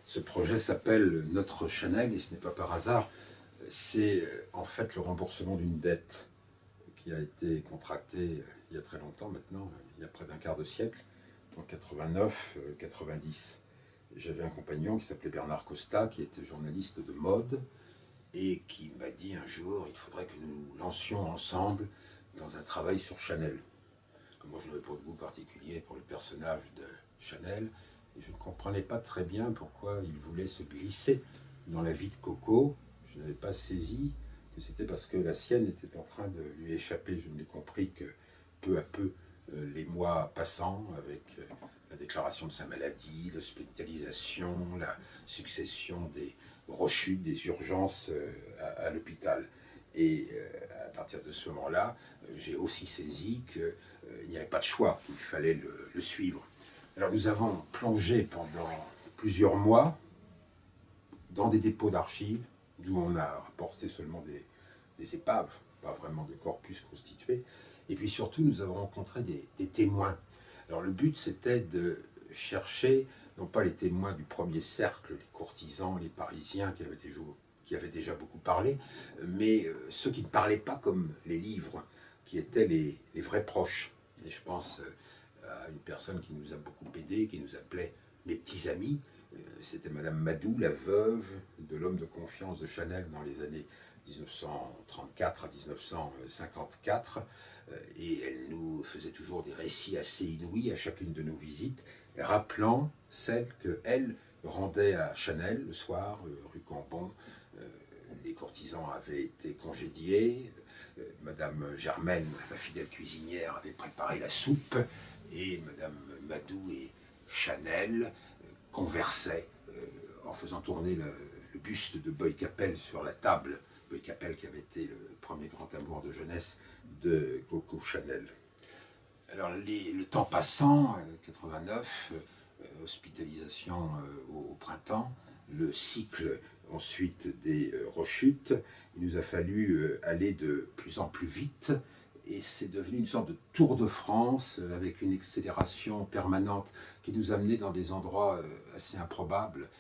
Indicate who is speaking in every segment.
Speaker 1: Ce projet s'appelle Notre Chanel et ce n'est pas par hasard. C'est en fait le remboursement d'une dette qui a été contractée il y a très longtemps maintenant, il y a près d'un quart de siècle, en 89-90. J'avais un compagnon qui s'appelait Bernard Costa, qui était journaliste de mode, et qui m'a dit un jour, il faudrait que nous nous lancions ensemble dans un travail sur Chanel. Moi, je n'avais pas de goût particulier pour le personnage de Chanel, et je ne comprenais pas très bien pourquoi il voulait se glisser dans la vie de Coco. Je n'avais pas saisi que c'était parce que la sienne était en train de lui échapper. Je n'ai compris que peu à peu, les mois passant, avec la déclaration de sa maladie, l'hospitalisation, la succession des rechutes, des urgences à l'hôpital. Et à partir de ce moment-là, j'ai aussi saisi qu'il n'y avait pas de choix, qu'il fallait le suivre. Alors nous avons plongé pendant plusieurs mois dans des dépôts d'archives, d'où on a rapporté seulement des épaves, pas vraiment de corpus constitués. Et puis surtout, nous avons rencontré des témoins. Alors le but, c'était de chercher, non pas les témoins du premier cercle, les courtisans, les Parisiens qui avaient déjà beaucoup parlé, mais ceux qui ne parlaient pas comme les livres, qui étaient les vrais proches. Et je pense à une personne qui nous a beaucoup aidés, qui nous appelait mes petits amis. C'était Madame Madou, la veuve de l'homme de confiance de Chanel dans les années 1934 à 1954. Et elle nous faisait toujours des récits assez inouïs à chacune de nos visites, rappelant celles qu'elle rendait à Chanel le soir, rue Cambon. Les courtisans avaient été congédiés, Madame Germaine, la fidèle cuisinière, avait préparé la soupe, et Madame Madou et Chanel conversaient en faisant tourner le buste de Boy Capel sur la table. Boy Capel qui avait été le premier grand amour de jeunesse de Coco Chanel. Alors le temps passant, 89, hospitalisation au printemps, le cycle ensuite des rechutes, il nous a fallu aller de plus en plus vite, et c'est devenu une sorte de Tour de France avec une accélération permanente qui nous amenait dans des endroits assez improbables.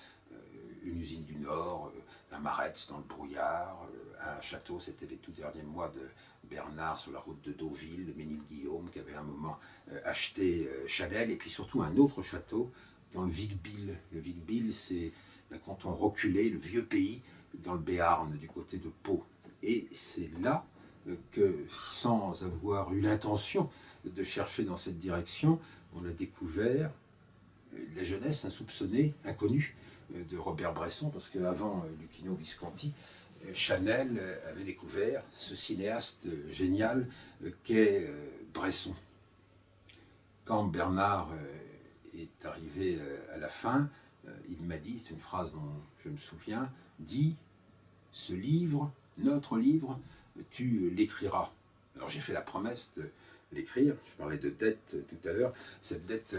Speaker 1: Une usine du Nord, un Maretz dans le brouillard, un château, c'était les tout derniers mois de Bernard sur la route de Deauville, le Ménil-Guillaume qui avait un moment acheté Chanel, et puis surtout un autre château dans le Vic-Bilh. Le Vic-Bilh, c'est un canton reculé, le vieux pays, dans le Béarn, du côté de Pau. Et c'est là que, sans avoir eu l'intention de chercher dans cette direction, on a découvert la jeunesse insoupçonnée, inconnue de Robert Bresson, parce qu'avant Luchino Visconti, Chanel avait découvert ce cinéaste génial qu'est Bresson. Quand Bernard est arrivé à la fin, il m'a dit, c'est une phrase dont je me souviens, dit « Ce livre, notre livre, tu l'écriras ». Alors j'ai fait la promesse de l'écrire, je parlais de dette tout à l'heure, cette dette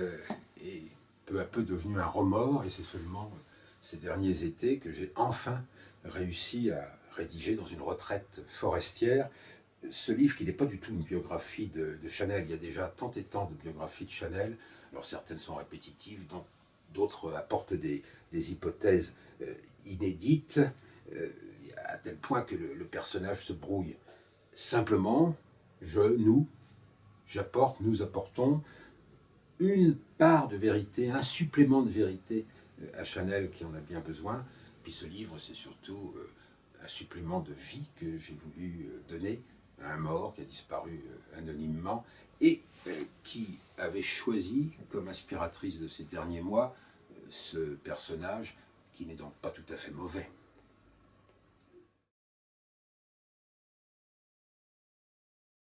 Speaker 1: est peu à peu devenue un remords, et c'est seulement ces derniers étés que j'ai enfin réussi à rédiger dans une retraite forestière ce livre qui n'est pas du tout une biographie de Chanel. Il y a déjà tant et tant de biographies de Chanel, alors certaines sont répétitives, d'autres apportent des hypothèses inédites, à tel point que le personnage se brouille. Simplement, nous apportons une part de vérité, un supplément de vérité à Chanel qui en a bien besoin. Puis ce livre, c'est surtout un supplément de vie que j'ai voulu donner à un mort qui a disparu anonymement et qui avait choisi comme inspiratrice de ces derniers mois ce personnage qui n'est donc pas tout à fait mauvais.